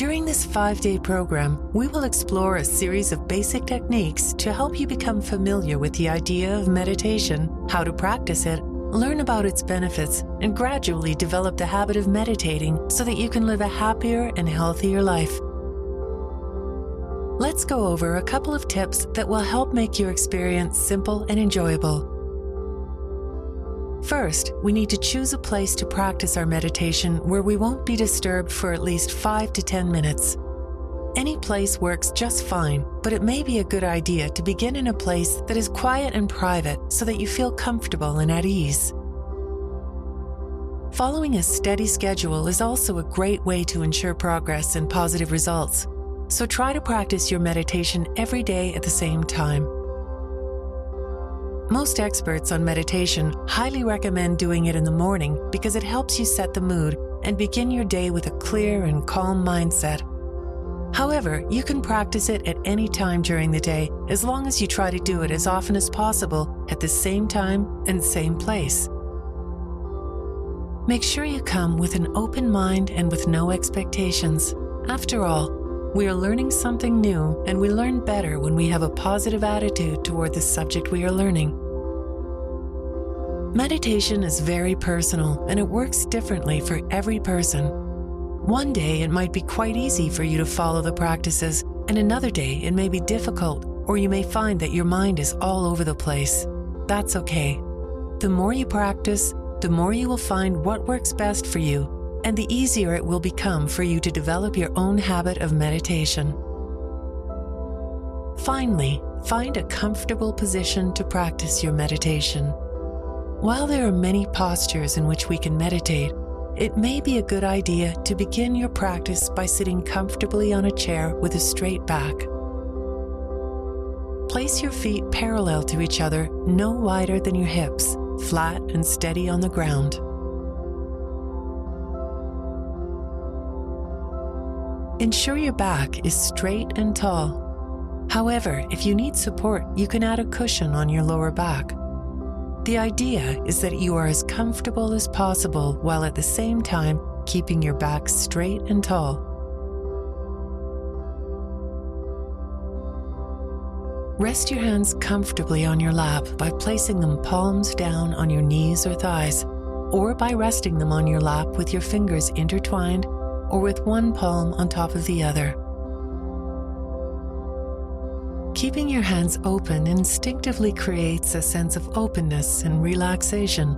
During this 5-day program, we will explore a series of basic techniques to help you become familiar with the idea of meditation, how to practice it, learn about its benefits, and gradually develop the habit of meditating so that you can live a happier and healthier life. Let's go over a couple of tips that will help make your experience simple and enjoyable. First, we need to choose a place to practice our meditation where we won't be disturbed for at least 5 to 10 minutes. Any place works just fine, but it may be a good idea to begin in a place that is quiet and private so that you feel comfortable and at ease. Following a steady schedule is also a great way to ensure progress and positive results, so try to practice your meditation every day at the same time. Most experts on meditation highly recommend doing it in the morning because it helps you set the mood and begin your day with a clear and calm mindset. However, you can practice it at any time during the day as long as you try to do it as often as possible at the same time and same place. Make sure you come with an open mind and with no expectations. After all, we are learning something new, and we learn better when we have a positive attitude toward the subject we are learning. Meditation is very personal, and it works differently for every person. One day it might be quite easy for you to follow the practices, and another day it may be difficult, or you may find that your mind is all over the place. That's okay. The more you practice, the more you will find what works best for you, and the easier it will become for you to develop your own habit of meditation. Finally, find a comfortable position to practice your meditation. While there are many postures in which we can meditate, it may be a good idea to begin your practice by sitting comfortably on a chair with a straight back. Place your feet parallel to each other, no wider than your hips, flat and steady on the ground. Ensure your back is straight and tall. However, if you need support, you can add a cushion on your lower back. The idea is that you are as comfortable as possible while at the same time keeping your back straight and tall. Rest your hands comfortably on your lap by placing them palms down on your knees or thighs, or by resting them on your lap with your fingers intertwined or with one palm on top of the other. Keeping your hands open instinctively creates a sense of openness and relaxation.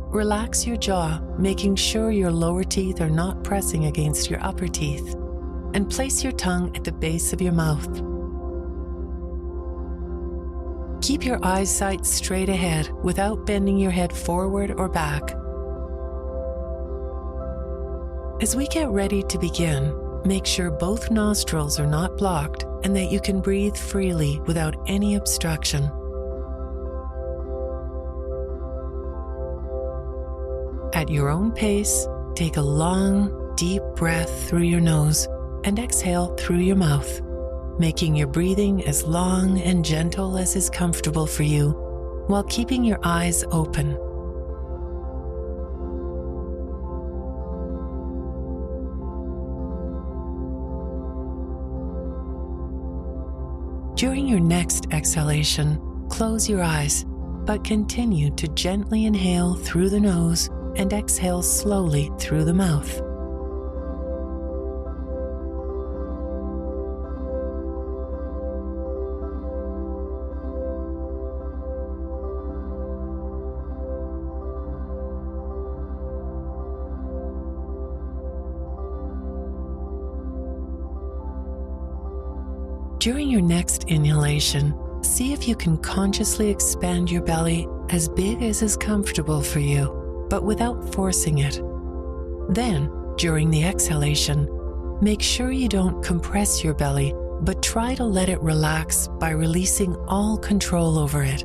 Relax your jaw, making sure your lower teeth are not pressing against your upper teeth, and place your tongue at the base of your mouth. Keep your eyesight straight ahead without bending your head forward or back. As we get ready to begin, make sure both nostrils are not blocked and that you can breathe freely without any obstruction. At your own pace, take a long, deep breath through your nose and exhale through your mouth, making your breathing as long and gentle as is comfortable for you while keeping your eyes open. During your next exhalation, close your eyes, but continue to gently inhale through the nose and exhale slowly through the mouth. During your next inhalation, see if you can consciously expand your belly as big as is comfortable for you, but without forcing it. Then, during the exhalation, make sure you don't compress your belly, but try to let it relax by releasing all control over it.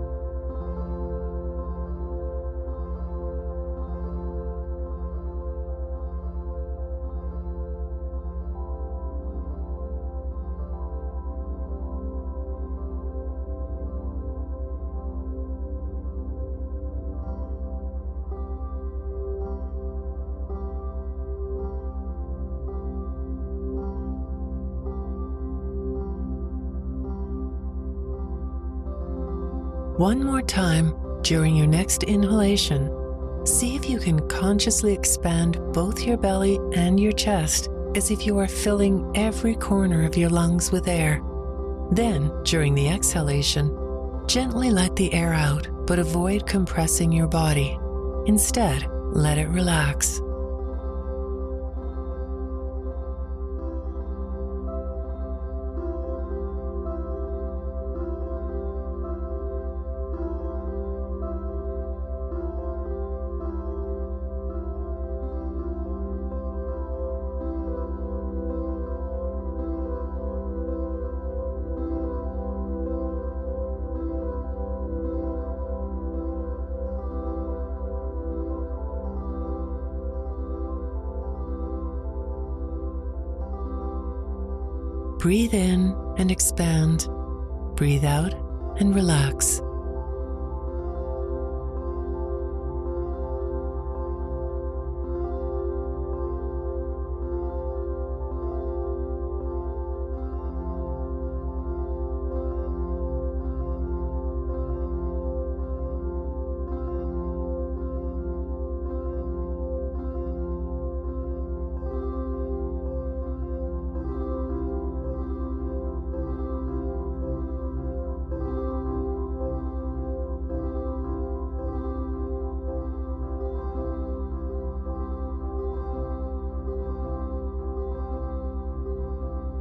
One more time during your next inhalation, see if you can consciously expand both your belly and your chest as if you are filling every corner of your lungs with air. Then, during the exhalation, gently let the air out, but avoid compressing your body. Instead, let it relax. Breathe in and expand. Breathe out and relax.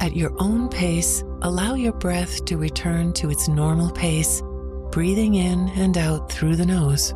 At your own pace, allow your breath to return to its normal pace, breathing in and out through the nose.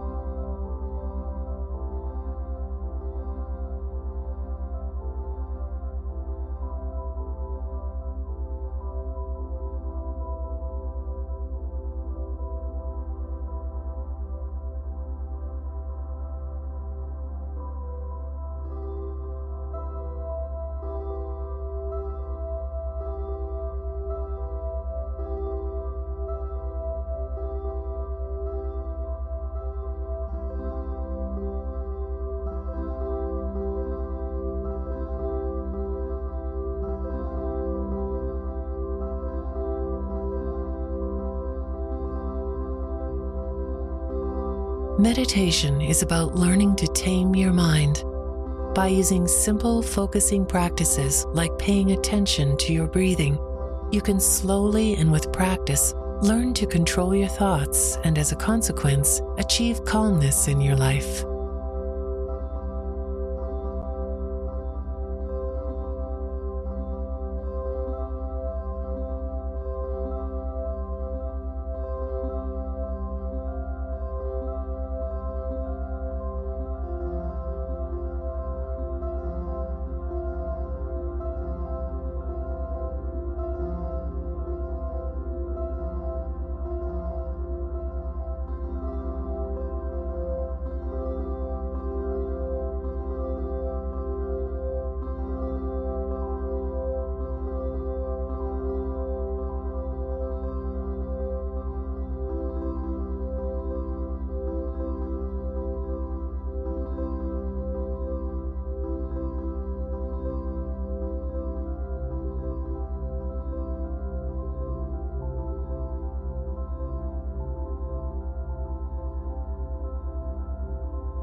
Meditation is about learning to tame your mind. By using simple focusing practices like paying attention to your breathing, you can slowly and with practice learn to control your thoughts and, as a consequence, achieve calmness in your life.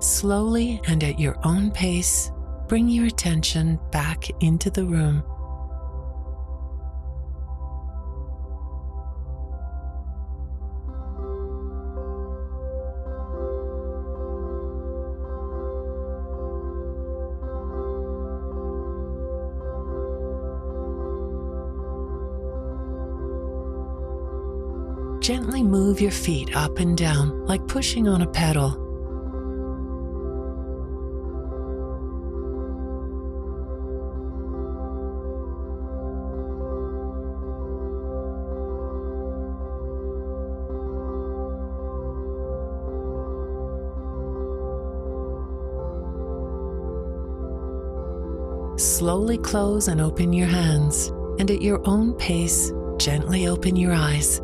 Slowly and at your own pace, bring your attention back into the room. Gently move your feet up and down like pushing on a pedal. Slowly close and open your hands, and at your own pace, gently open your eyes.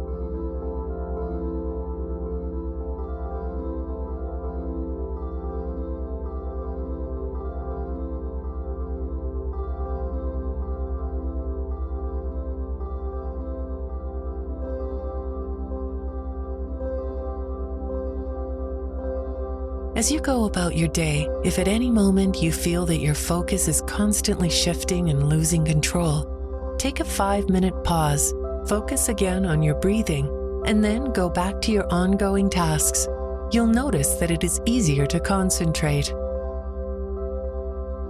As you go about your day, if at any moment you feel that your focus is constantly shifting and losing control, take a 5-minute pause, focus again on your breathing, and then go back to your ongoing tasks. You'll notice that it is easier to concentrate.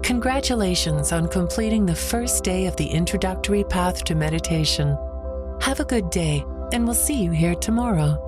Congratulations on completing the first day of the introductory path to meditation. Have a good day, and we'll see you here tomorrow.